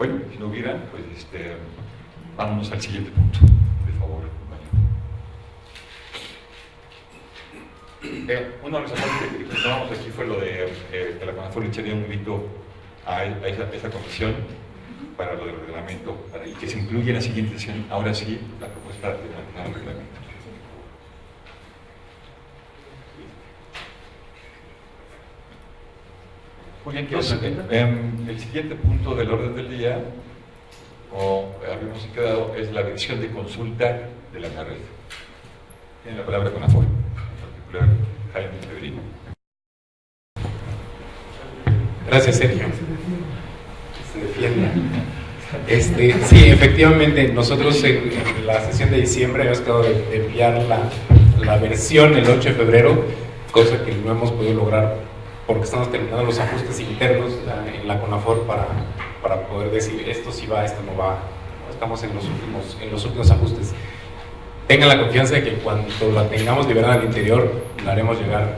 Bueno, si no hubiera, pues vámonos al siguiente punto, de favor, compañero. Una de las cosas que presentamos aquí fue lo de que la CONAFOR le echaría un grito a esa comisión para lo del reglamento, y que se incluya en la siguiente sesión, ahora sí, la propuesta de mantener el reglamento. Muy bien, el siguiente punto del orden del día, como habíamos quedado, es la revisión de consulta de la NARED. Tiene la palabra CONAFOR, en particular Jaime Febrino. Gracias, Sergio. Se defienda. Sí, efectivamente, nosotros en la sesión de diciembre habíamos quedado de enviar la versión el 8 de febrero, cosa que no hemos podido lograr porque estamos terminando los ajustes internos en la CONAFOR para poder decir esto sí va, esto no va. Estamos en los últimos ajustes. Tengan la confianza de que cuando la tengamos liberada al interior, la haremos llegar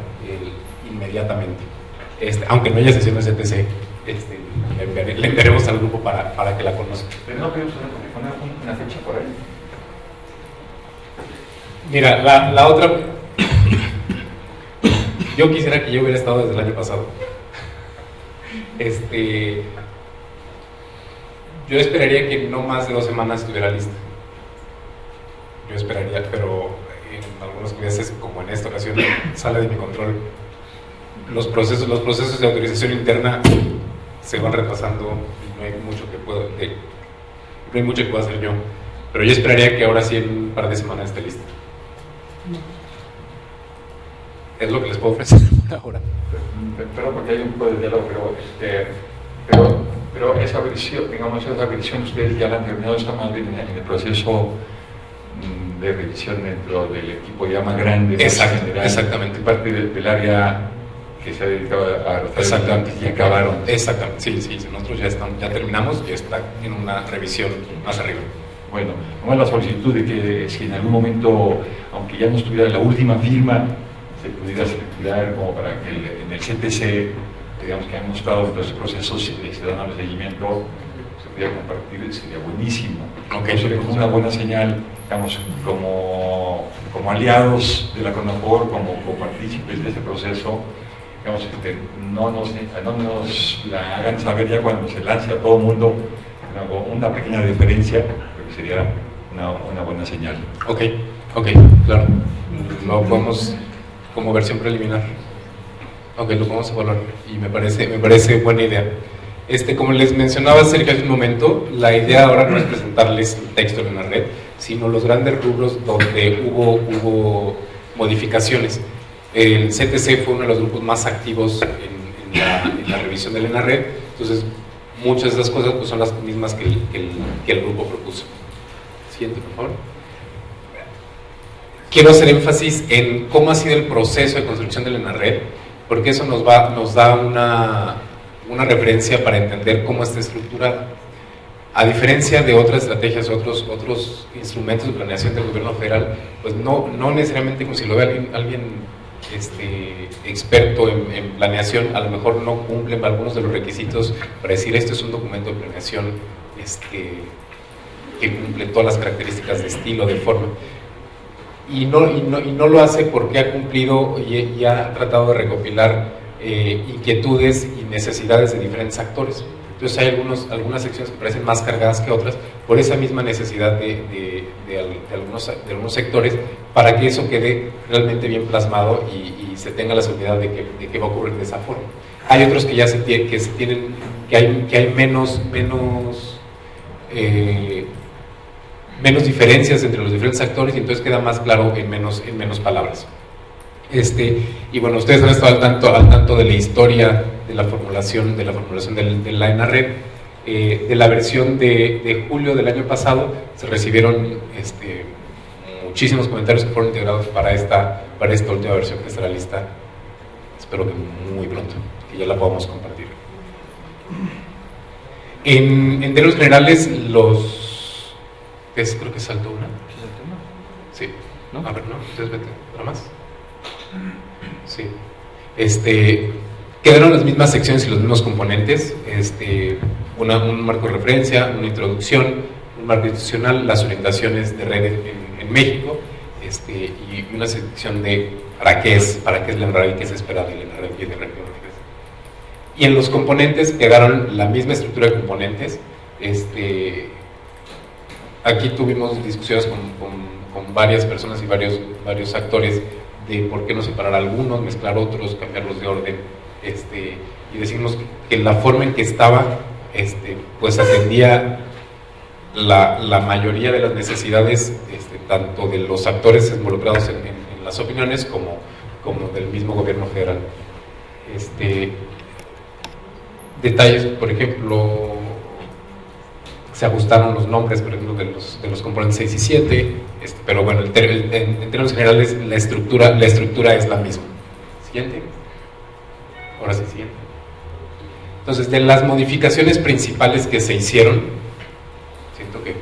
inmediatamente. Aunque no haya sesión de CTC, le enviaremos al grupo para que la conozca. ¿Pero no podemos poner una fecha por ahí? Mira, la otra... Yo quisiera que yo hubiera estado desde el año pasado. Yo esperaría que no más de 2 semanas estuviera lista. Yo esperaría, pero en algunos meses, como en esta ocasión, sale de mi control. Los procesos de autorización interna se van retrasando y no hay mucho que pueda hacer yo. Pero yo esperaría que ahora sí en un par de semanas esté lista. Es lo que les puedo ofrecer ahora. Pero porque hay un poco de diálogo, pero esa versión, digamos, esa revisión ustedes ya la han terminado, está más bien en el proceso de revisión dentro del equipo ya más grande. Exactamente. Parte del área que se ha dedicado a exactamente. Y acabaron. Exactamente, sí, nosotros ya terminamos y está en una revisión más arriba. Bueno, vamos a la solicitud de que si en algún momento, aunque ya no estuviera la última firma, se pudiera circular como para que en el CTC, digamos que hemos estado en los procesos y se dan al seguimiento, se pudiera compartir, sería buenísimo. Okay. Sería como una buena señal, digamos, como aliados de la CONAFOR, como partícipes de ese proceso, digamos, no nos la hagan saber ya cuando se lance a todo el mundo, una pequeña diferencia, creo que sería una buena señal. Ok, claro. Lo podemos como versión preliminar. Ok, lo podemos evaluar y me parece buena idea. Como les mencionaba Sergio hace un momento, la idea ahora no es presentarles el texto en la red, sino los grandes rubros donde hubo modificaciones. El CTC fue uno de los grupos más activos en la revisión de la ENARED, entonces muchas de esas cosas pues, son las mismas que el grupo propuso. Siguiente, por favor. Quiero hacer énfasis en cómo ha sido el proceso de construcción de la ENARED, porque eso nos da una referencia para entender cómo está estructurada. A diferencia de otras estrategias, otros instrumentos de planeación del gobierno federal, pues no necesariamente como si lo ve alguien experto en planeación, a lo mejor no cumplen algunos de los requisitos para decir esto es un documento de planeación que cumple todas las características de estilo, de forma. Y no lo hace porque ha cumplido y ha tratado de recopilar inquietudes y necesidades de diferentes actores. Entonces hay algunas secciones que parecen más cargadas que otras por esa misma necesidad de algunos sectores, para que eso quede realmente bien plasmado y se tenga la seguridad de que va a ocurrir de esa forma. Hay otros que ya que hay menos diferencias entre los diferentes actores y entonces queda más claro en menos palabras. Y bueno, ustedes han estado al tanto de la historia de la formulación de la ENARED. De la versión de julio del año pasado se recibieron muchísimos comentarios que fueron integrados para esta última versión que estará lista, espero que muy pronto, que ya la podamos compartir. En términos generales, creo que saltó una. Sí. ¿No? A ver, ¿no? Ustedes vete. ¿Para más? Sí. Quedaron las mismas secciones y los mismos componentes. un marco de referencia, una introducción, un marco institucional, las orientaciones de red en México, y una sección de para qué es la NRAD y qué se espera de la NRAD y de red. Y en los componentes quedaron la misma estructura de componentes. Aquí tuvimos discusiones con varias personas y varios actores de por qué no separar algunos, mezclar otros, cambiarlos de orden, y decimos que la forma en que estaba pues atendía la mayoría de las necesidades, tanto de los actores involucrados en las opiniones como del mismo gobierno federal. Detalles, por ejemplo, se ajustaron los nombres, por ejemplo, de los componentes 6 y 7, pero bueno, en términos generales la estructura es la misma. Siguiente. Ahora sí, siguiente. Entonces, de las modificaciones principales que se hicieron, siento que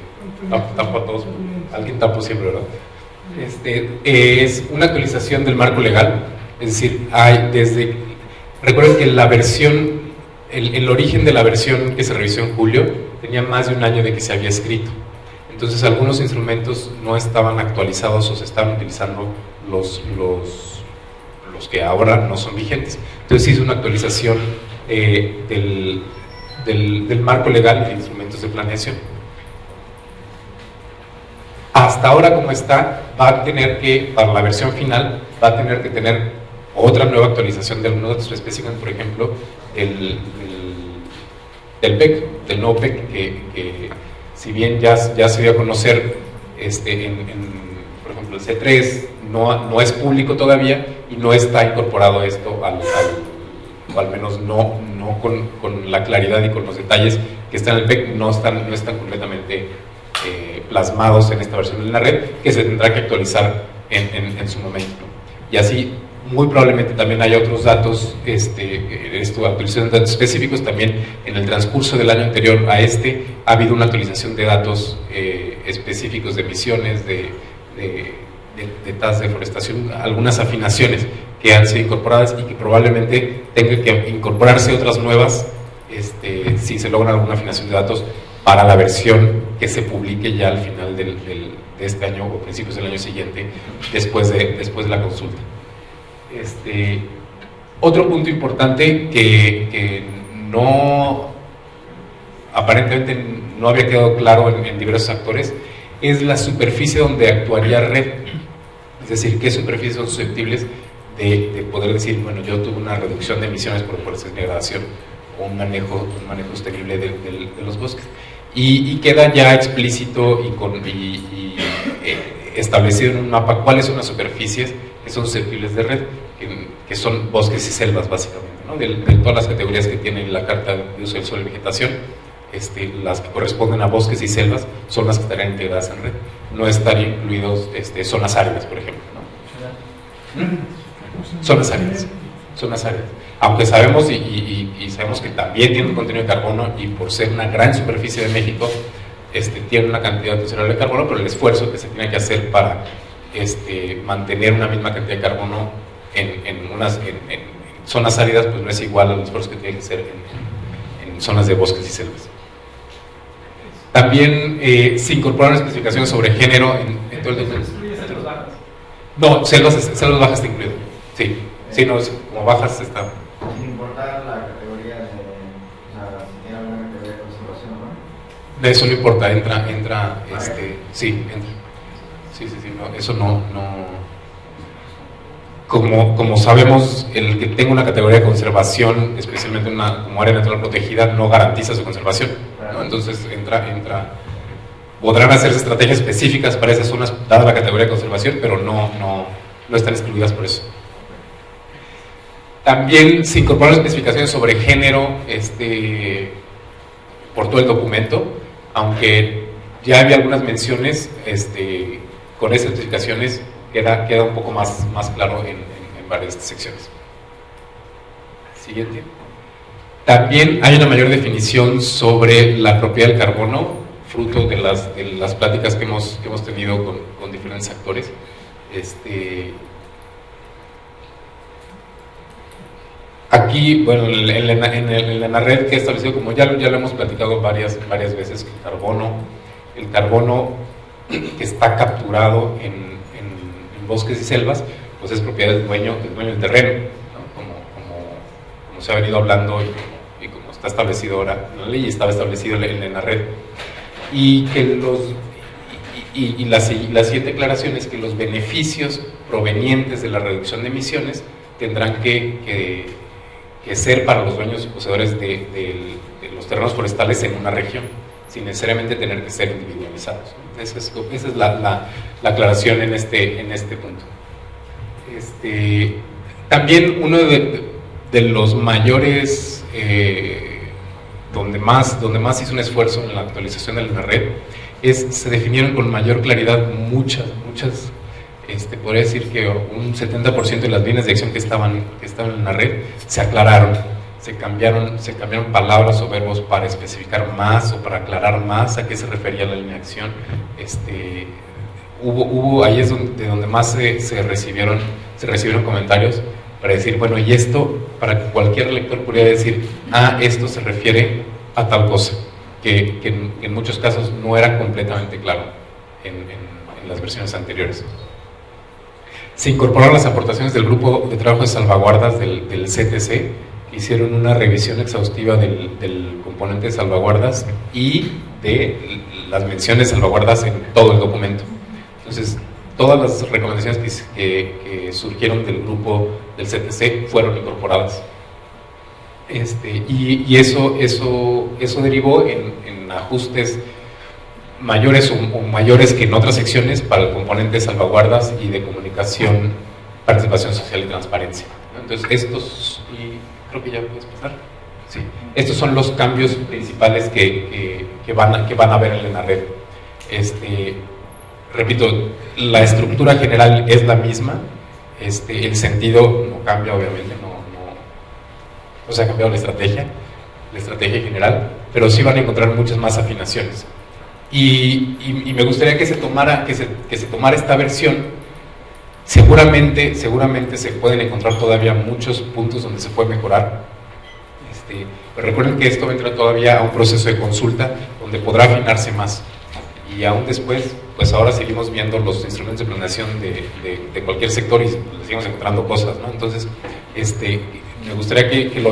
tapo a todos, alguien tapo siempre, ¿verdad? Es una actualización del marco legal, es decir, recuerden que la versión, el origen de la versión que se revisó en julio tenía más de un año de que se había escrito, entonces algunos instrumentos no estaban actualizados o se estaban utilizando los que ahora no son vigentes. Entonces hizo una actualización del marco legal de instrumentos de planeación. Hasta ahora, como está, va a tener que, para la versión final, va a tener que tener otra nueva actualización de algunos datos específicos, por ejemplo, del PEC, del nuevo PEC, que si bien ya se dio a conocer, por ejemplo, el C3 no es público todavía y no está incorporado esto, o al menos no con la claridad y con los detalles que están en el PEC, no están completamente plasmados en esta versión de la red, que se tendrá que actualizar en su momento. Y así, muy probablemente también haya otros datos, actualización de datos específicos. También en el transcurso del año anterior a ha habido una actualización de datos específicos de emisiones, de tasas de deforestación, algunas afinaciones que han sido incorporadas y que probablemente tenga que incorporarse otras nuevas si se logra alguna afinación de datos para la versión que se publique ya al final de este año o principios del año siguiente, después de la consulta. Otro punto importante que aparentemente no había quedado claro en diversos actores es la superficie donde actuaría red, es decir, qué superficies son susceptibles de poder decir, bueno, yo tuve una reducción de emisiones por procesos de degradación o un manejo sostenible de los bosques, y queda ya explícito y establecido en un mapa cuáles son las superficies que son susceptibles de red, que son bosques y selvas básicamente, ¿no? De todas las categorías que tiene la Carta de Uso del Suelo y Vegetación, las que corresponden a bosques y selvas son las que estarían integradas en red. No estarían incluidos zonas áridas, por ejemplo, ¿no? Zonas áridas. Aunque sabemos y sabemos que también tiene un contenido de carbono, y por ser una gran superficie de México, tiene una cantidad considerable de carbono, pero el esfuerzo que se tiene que hacer para mantener una misma cantidad de carbono en zonas áridas, pues no es igual al esfuerzo que tiene que hacer en zonas de bosques y selvas. También se incorporaron especificaciones sobre género en todo el territorio. No, selvas bajas está incluido. Sí, no, como bajas está. Sin importar la categoría si tiene alguna categoría de conservación, ¿no? De eso no importa, entra, sí, entra. Sí, no, eso no. Como sabemos, el que tenga una categoría de conservación, especialmente como área natural protegida, no garantiza su conservación, ¿no? Entonces podrán hacerse estrategias específicas para esas zonas dada la categoría de conservación, pero no están excluidas por eso. También se incorporaron especificaciones sobre género por todo el documento, aunque ya había algunas menciones, con esas especificaciones queda un poco más claro en varias secciones. Siguiente. También hay una mayor definición sobre la propiedad del carbono, fruto de las pláticas que hemos tenido con diferentes actores. Aquí Aquí, bueno, en el ENARRED que he establecido, como ya lo hemos platicado varias veces, que el carbono que está capturado en bosques y selvas, pues es propiedad del dueño del terreno, ¿no? Como se ha venido hablando y como está establecido ahora en la ley y estaba establecido en el ENARRED. Y que la siguiente aclaración es que los beneficios provenientes de la reducción de emisiones tendrán que ser para los dueños y poseedores de los terrenos forestales en una región, sin necesariamente tener que ser individualizados. Esa es la aclaración en este punto. También uno de los mayores, donde más hizo un esfuerzo en la actualización del ENARRED, se definieron con mayor claridad muchas, podría decir que un 70% de las líneas de acción que estaban en la red se aclararon, se cambiaron palabras o verbos para especificar más o para aclarar más a qué se refería la línea de acción. Ahí es donde más se recibieron comentarios para decir, bueno, y esto, para que cualquier lector pudiera decir, esto se refiere a tal cosa, que en muchos casos no era completamente claro en las versiones anteriores. Se incorporaron las aportaciones del grupo de trabajo de salvaguardas del CTC, que hicieron una revisión exhaustiva del componente de salvaguardas y de las menciones de salvaguardas en todo el documento. Entonces, todas las recomendaciones que surgieron del grupo del CTC fueron incorporadas. Y eso derivó en ajustes mayores o mayores que en otras secciones para el componente de salvaguardas y de comunicación, participación social y transparencia. Entonces, y creo que ya puedes pasar. Sí. Estos son los cambios principales que van a ver en el ENARRED. Repito, la estructura general es la misma, el sentido no cambia, obviamente, no se ha cambiado la estrategia general, pero sí van a encontrar muchas más afinaciones. Y me gustaría que se tomara esta versión. Seguramente se pueden encontrar todavía muchos puntos donde se puede mejorar. Pero recuerden que esto va a entrar todavía a un proceso de consulta donde podrá afinarse más. Y aún después, pues ahora seguimos viendo los instrumentos de planeación de cualquier sector y seguimos encontrando cosas, ¿no? Entonces, me gustaría que lo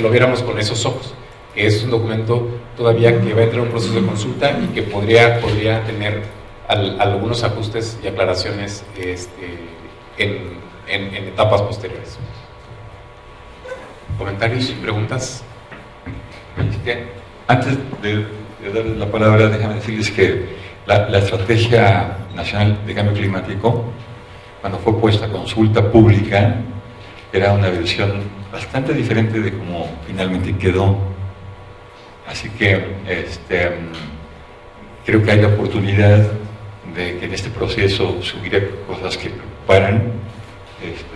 viéramos con esos ojos, que es un documento todavía que va a entrar en un proceso de consulta y que podría tener algunos ajustes y aclaraciones en etapas posteriores. ¿Comentarios y preguntas? Antes de darles la palabra, déjame decirles que la Estrategia Nacional de Cambio Climático, cuando fue puesta a consulta pública, era una versión bastante diferente de cómo finalmente quedó. Así que creo que hay la oportunidad de que en este proceso se hubiera cosas que preocuparan,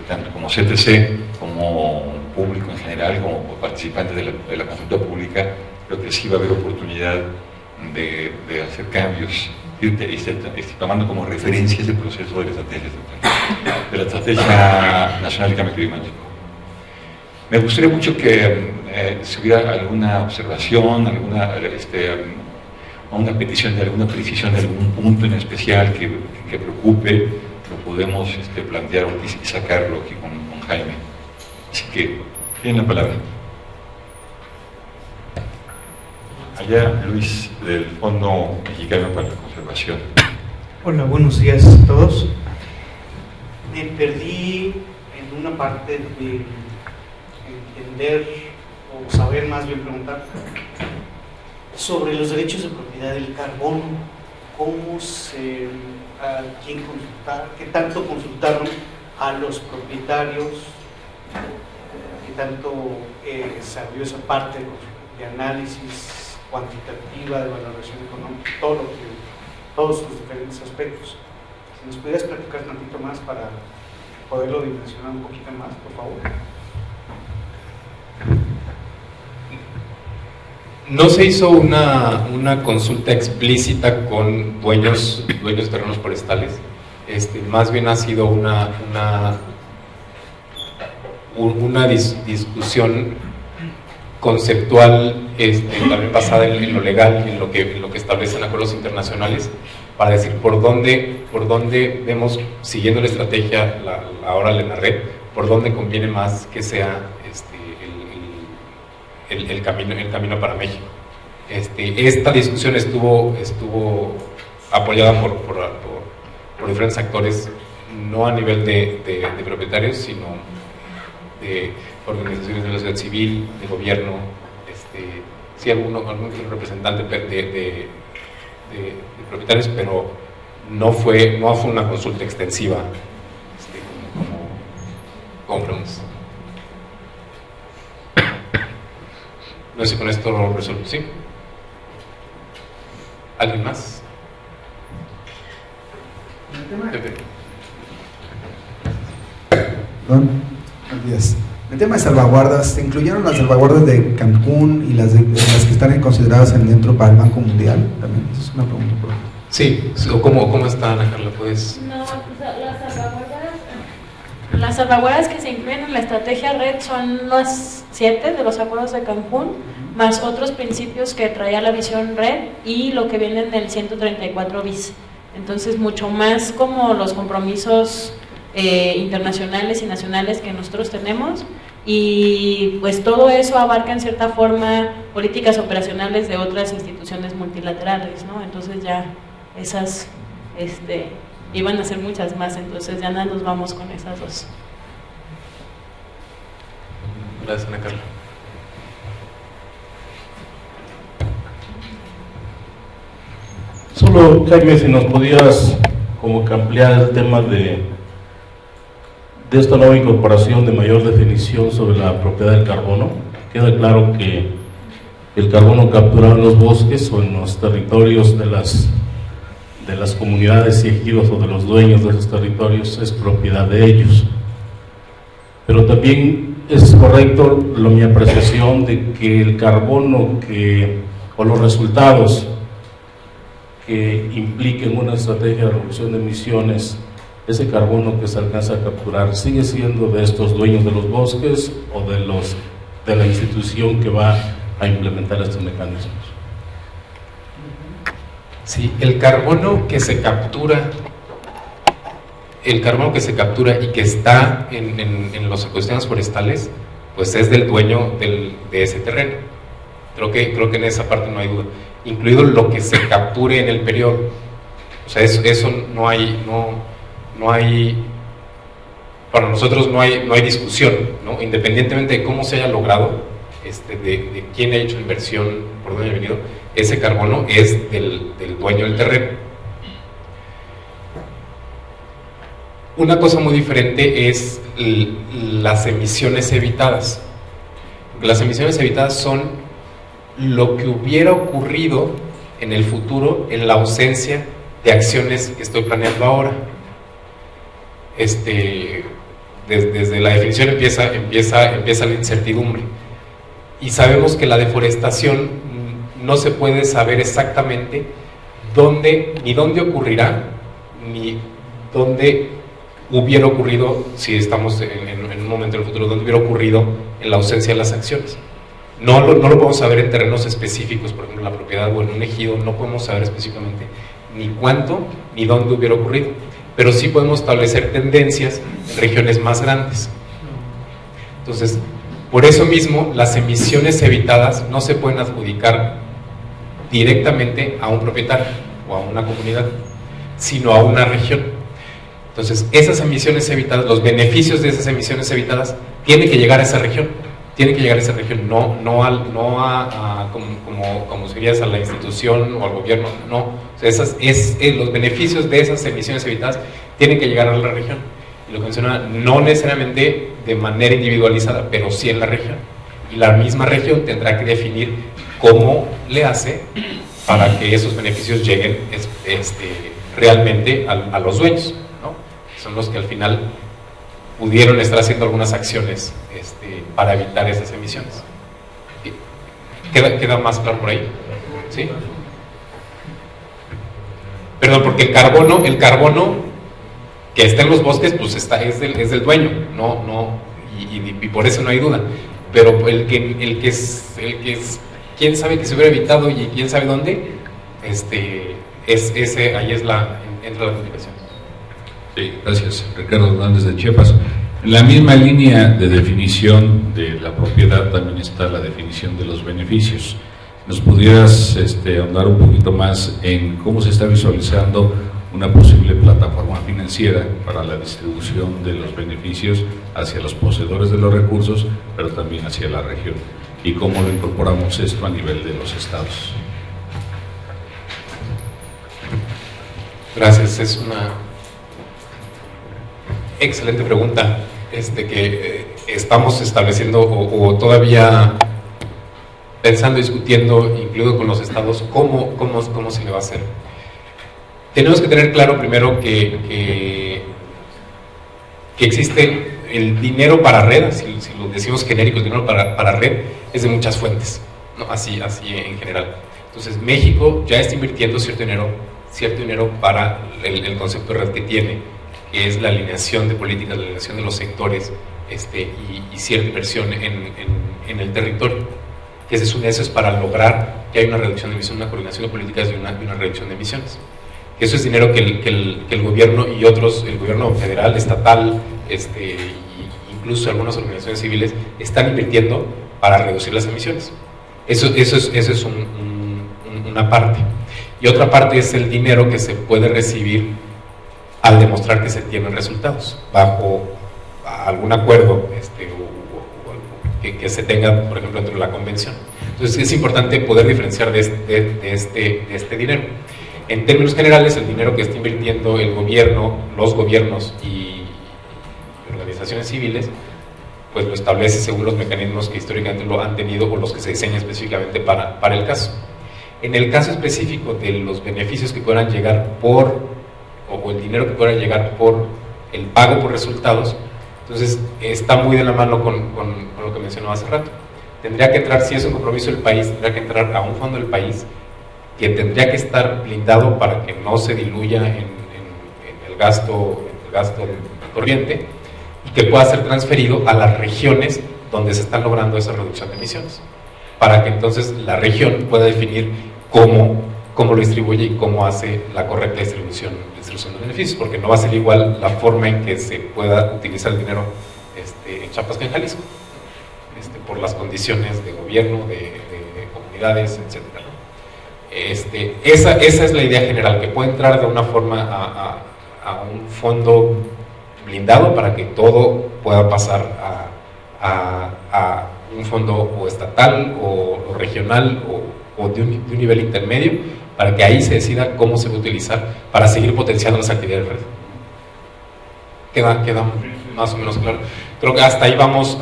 tanto como CTC, como público en general, como participantes de la consulta pública. Creo que sí va a haber oportunidad de hacer cambios, tomando como referencia ese proceso de la Estrategia Nacional de Cambio Climático. Me gustaría mucho que si hubiera alguna observación, una petición de alguna precisión de algún punto en especial que preocupe, lo podemos plantear y sacarlo aquí con Jaime. Así que, tienen la palabra. Allá, Luis, del Fondo Mexicano para la Conservación. Hola, buenos días a todos. Me perdí en una parte de entender o saber, más bien preguntar sobre los derechos de propiedad del carbono. ¿A quién consultar? ¿Qué tanto consultaron a los propietarios? ¿Qué tanto se abrió esa parte de análisis cuantitativa, de valoración económica, todos sus diferentes aspectos? Si nos pudieras platicar un poquito más para poderlo dimensionar un poquito más, por favor. No se hizo una consulta explícita con dueños de terrenos forestales. Más bien ha sido una discusión conceptual también basada en lo legal, en lo que establecen acuerdos internacionales, para decir por dónde vemos, siguiendo la estrategia, ahora la red, por dónde conviene más que sea el camino para México. Esta discusión estuvo apoyada por diferentes actores, no a nivel de propietarios, sino de organizaciones de la sociedad civil, de gobierno, sí, algún representante de propietarios, pero no fue una consulta extensiva como preguntas. No sé si con esto lo resuelvo, ¿sí? ¿Alguien más? Perdón, buenos días. El tema de salvaguardas, ¿se incluyeron las salvaguardas de Cancún y las que están consideradas dentro para el Banco Mundial? También, esa es una pregunta. Sí, ¿cómo está, Ana Carla? ¿Puedes? No, las salvaguardas que se incluyen en la estrategia red son las 7 de los acuerdos de Cancún, más otros principios que traía la visión red y lo que viene en el 134 bis. Entonces, mucho más como los compromisos internacionales y nacionales que nosotros tenemos, y pues todo eso abarca en cierta forma políticas operacionales de otras instituciones multilaterales, ¿no? Entonces ya esas iban a ser muchas más, entonces ya nada, nos vamos con esas dos. Gracias, Ana Carla. Solo, Jaime, si nos podías como que ampliar el tema de esta nueva incorporación de mayor definición sobre la propiedad del carbono. Queda claro que el carbono capturado en los bosques o en los territorios de las comunidades y ejidos o de los dueños de esos territorios es propiedad de ellos. Pero también es correcto mi apreciación de que el carbono o los resultados que impliquen una estrategia de reducción de emisiones, ese carbono que se alcanza a capturar, ¿sigue siendo de estos dueños de los bosques o de la institución que va a implementar estos mecanismos? Sí, el carbono que se captura y que está en los ecosistemas forestales, pues es del dueño de ese terreno. Creo que en esa parte no hay duda, incluido lo que se capture en el periodo. O sea, eso no hay, para nosotros no hay discusión, ¿no? Independientemente de cómo se haya logrado, de quién ha hecho inversión, por dónde ha venido, ese carbono es del dueño del terreno. Una cosa muy diferente es las emisiones evitadas. Las emisiones evitadas son lo que hubiera ocurrido en el futuro en la ausencia de acciones que estoy planeando ahora. Desde la definición empieza la incertidumbre, y sabemos que la deforestación no se puede saber exactamente ni dónde ocurrirá, ni dónde hubiera ocurrido, si estamos en un momento del futuro, dónde hubiera ocurrido en la ausencia de las acciones. No lo podemos saber en terrenos específicos, por ejemplo, en la propiedad o en un ejido, no podemos saber específicamente ni cuánto ni dónde hubiera ocurrido, pero sí podemos establecer tendencias en regiones más grandes. Entonces, por eso mismo, las emisiones evitadas no se pueden adjudicar directamente a un propietario o a una comunidad, sino a una región. Entonces, esas emisiones evitadas, los beneficios de esas emisiones evitadas, tienen que llegar a esa región. No como serías a la institución o al gobierno, no. O sea, los beneficios de esas emisiones evitadas tienen que llegar a la región. Y lo que menciona, no necesariamente de manera individualizada, pero sí en la región. Y la misma región tendrá que definir cómo le hace para que esos beneficios lleguen realmente a los dueños, ¿no? Son los que al final pudieron estar haciendo algunas acciones para evitar esas emisiones. ¿Queda más claro por ahí? ¿Sí? Perdón, porque el carbono que está en los bosques, pues es del dueño, y por eso no hay duda. Pero el que es, quién sabe que se hubiera evitado y quién sabe dónde, ahí entra la complicación. Sí, gracias. Ricardo Hernández de Chiapas. En la misma línea de definición de la propiedad también está la definición de los beneficios. ¿Nos pudieras ahondar un poquito más en cómo se está visualizando una posible plataforma financiera para la distribución de los beneficios hacia los poseedores de los recursos, pero también hacia la región? ¿Y cómo lo incorporamos esto a nivel de los estados? Gracias, es una excelente pregunta que estamos estableciendo o todavía pensando, discutiendo, incluido con los estados, cómo se le va a hacer. Tenemos que tener claro primero que existe el dinero para red, si lo decimos genérico, el dinero para red es de muchas fuentes, ¿no? Así en general. Entonces México ya está invirtiendo cierto dinero para el concepto de red que tiene, que es la alineación de políticas, la alineación de los sectores y cierta inversión en el territorio. Que eso es para lograr que haya una reducción de emisiones, una coordinación de políticas y una reducción de emisiones. Eso es dinero que el gobierno y otros, el gobierno federal, estatal, incluso algunas organizaciones civiles, están invirtiendo para reducir las emisiones. Eso es una parte. Y otra parte es el dinero que se puede recibir al demostrar que se tienen resultados, bajo algún acuerdo que se tenga, por ejemplo, dentro de la convención. Entonces es importante poder diferenciar de este dinero. En términos generales, el dinero que está invirtiendo el gobierno, los gobiernos y organizaciones civiles, pues lo establece según los mecanismos que históricamente lo han tenido o los que se diseñan específicamente para el caso. En el caso específico de los beneficios que puedan llegar o el dinero que pueda llegar por el pago por resultados, entonces está muy de la mano con lo que mencionaba hace rato. Tendría que entrar, si es un compromiso del país, tendría que entrar a un fondo del país que tendría que estar blindado para que no se diluya en el gasto corriente y que pueda ser transferido a las regiones donde se están logrando esa reducción de emisiones, para que entonces la región pueda definir cómo lo distribuye y cómo hace la correcta distribución de beneficios, porque no va a ser igual la forma en que se pueda utilizar el dinero en Chiapas que en Jalisco, por las condiciones de gobierno, de comunidades, etc. Esa es la idea general, que puede entrar de una forma a un fondo blindado para que todo pueda pasar a un fondo o estatal o regional o de un nivel intermedio, para que ahí se decida cómo se va a utilizar para seguir potenciando las actividades de red. Queda más o menos claro. Creo que hasta ahí vamos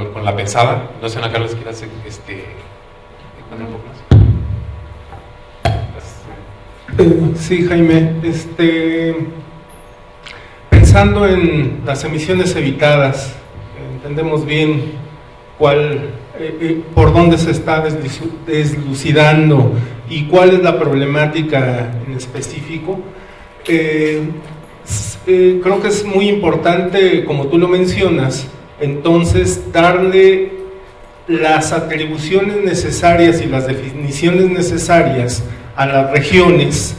con la pensada. No sé, Ana Carlos, ¿quieres poner un poco más? Sí, Jaime, pensando en las emisiones evitadas, entendemos bien por dónde se está deslucidando y cuál es la problemática en específico. Creo que es muy importante, como tú lo mencionas, entonces darle las atribuciones necesarias y las definiciones necesarias a las regiones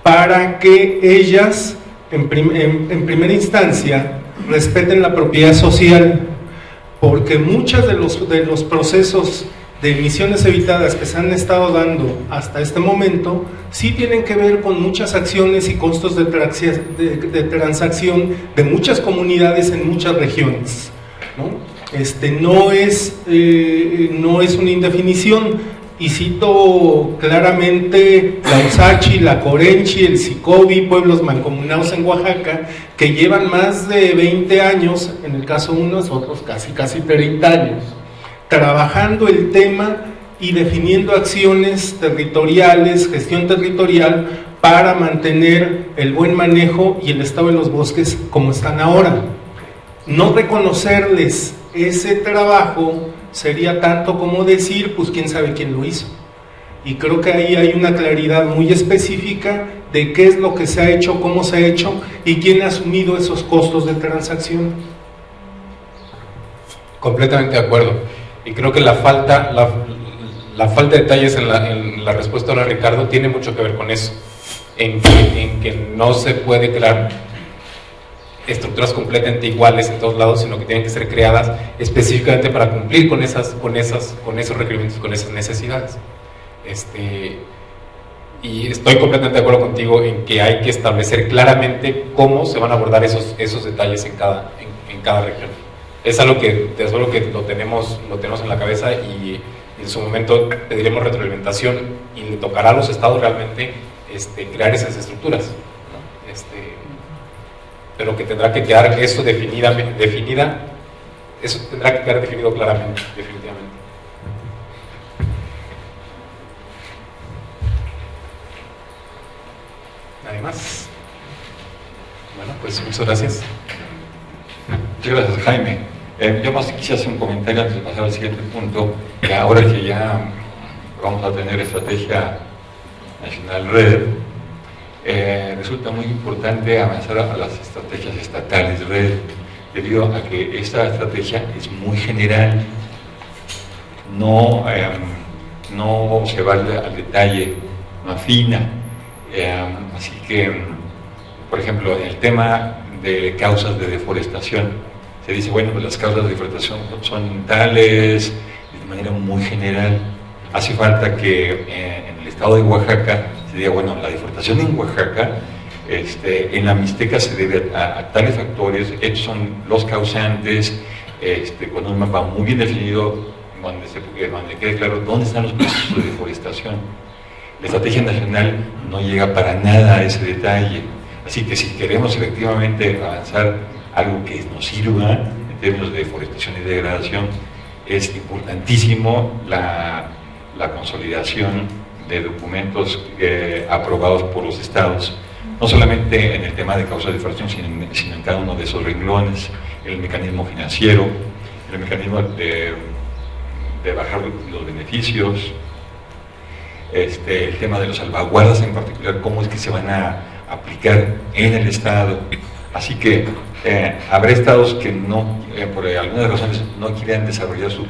para que ellas, en primera instancia, respeten la propiedad social, porque muchos de los procesos de emisiones evitadas que se han estado dando hasta este momento sí tienen que ver con muchas acciones y costos de transacción de muchas comunidades en muchas regiones, ¿no? No es una indefinición, y cito claramente la Usachi, la Corenchi, el Sicobi, pueblos mancomunados en Oaxaca, que llevan más de 20 años, en el caso de unos, otros casi 30 años, trabajando el tema y definiendo acciones territoriales, gestión territorial, para mantener el buen manejo y el estado de los bosques como están ahora. No reconocerles ese trabajo sería tanto como decir, pues quién sabe quién lo hizo. Y creo que ahí hay una claridad muy específica de qué es lo que se ha hecho, cómo se ha hecho y quién ha asumido esos costos de transacción. Completamente de acuerdo. Y creo que la falta de detalles en la respuesta de Ricardo tiene mucho que ver con eso, en que no se puede crear estructuras completamente iguales en todos lados, sino que tienen que ser creadas específicamente para cumplir con esos requerimientos, con esas necesidades. Y estoy completamente de acuerdo contigo en que hay que establecer claramente cómo se van a abordar esos detalles en cada región. Es algo que lo tenemos en la cabeza y en su momento pediremos retroalimentación y le tocará a los estados realmente crear esas estructuras, ¿no? Pero que tendrá que quedar eso eso tendrá que quedar definido claramente, definitivamente. ¿Nadie más? Bueno, pues muchas gracias. Muchas gracias, Jaime. Yo más quisiera hacer un comentario antes de pasar al siguiente punto, que ahora que ya vamos a tener estrategia nacional red, resulta muy importante avanzar a las estrategias estatales red, debido a que esta estrategia es muy general, no se va al detalle, no afina. Así que, por ejemplo, en el tema de causas de deforestación, se dice, bueno, pues las causas de deforestación son tales, de manera muy general. Hace falta que en el estado de Oaxaca se diga, bueno, la deforestación en Oaxaca, en la Mixteca se debe a tales factores, estos son los causantes, con un mapa muy bien definido, donde quede claro dónde están los procesos de deforestación. La estrategia nacional no llega para nada a ese detalle, así que si queremos efectivamente avanzar algo que nos sirva en términos de deforestación y degradación, es importantísimo la consolidación de documentos aprobados por los estados, no solamente en el tema de causa de deforestación, sino en cada uno de esos renglones, el mecanismo financiero, el mecanismo de bajar los beneficios, el tema de las salvaguardas en particular, cómo es que se van a aplicar en el estado. Así que habrá estados que por algunas razones no quieran desarrollar su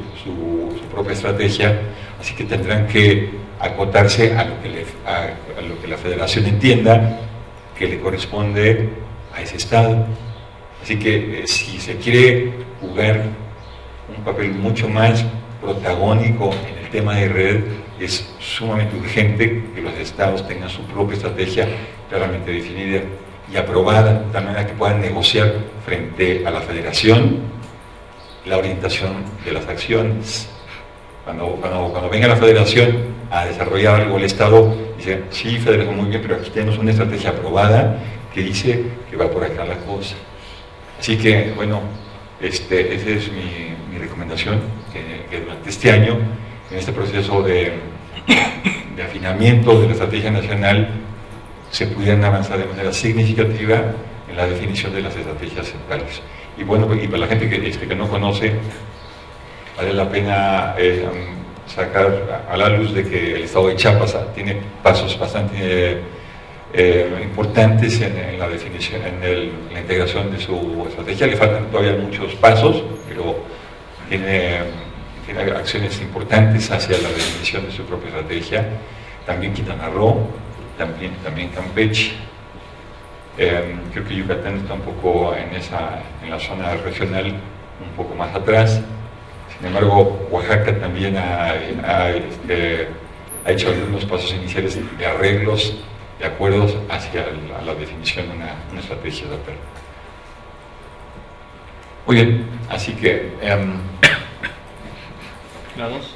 propia estrategia, así que tendrán que acotarse a lo que la federación entienda que le corresponde a ese estado. Así que si se quiere jugar un papel mucho más protagónico en el tema de red, es sumamente urgente que los estados tengan su propia estrategia claramente definida y aprobada, de tal manera que puedan negociar frente a la federación la orientación de las acciones. Cuando venga la federación a desarrollar algo, el Estado dice, sí, federación, muy bien, pero aquí tenemos una estrategia aprobada que dice que va por acá la cosa. Así que, bueno, esa es mi recomendación, que durante este año, en este proceso de afinamiento de la estrategia nacional, se pudieran avanzar de manera significativa en la definición de las estrategias centrales. Y bueno, y para la gente que no conoce, vale la pena sacar a la luz de que el estado de Chiapas tiene pasos bastante importantes en la definición, en la integración de su estrategia. Le faltan todavía muchos pasos, pero tiene acciones importantes hacia la definición de su propia estrategia. También Quintana Roo, también Campeche. Creo que Yucatán está un poco en la zona regional, un poco más atrás. Sin embargo, Oaxaca también ha hecho algunos pasos iniciales de arreglos, de acuerdos hacia la definición de una estrategia estatal. Muy bien, así que... ¿Grados?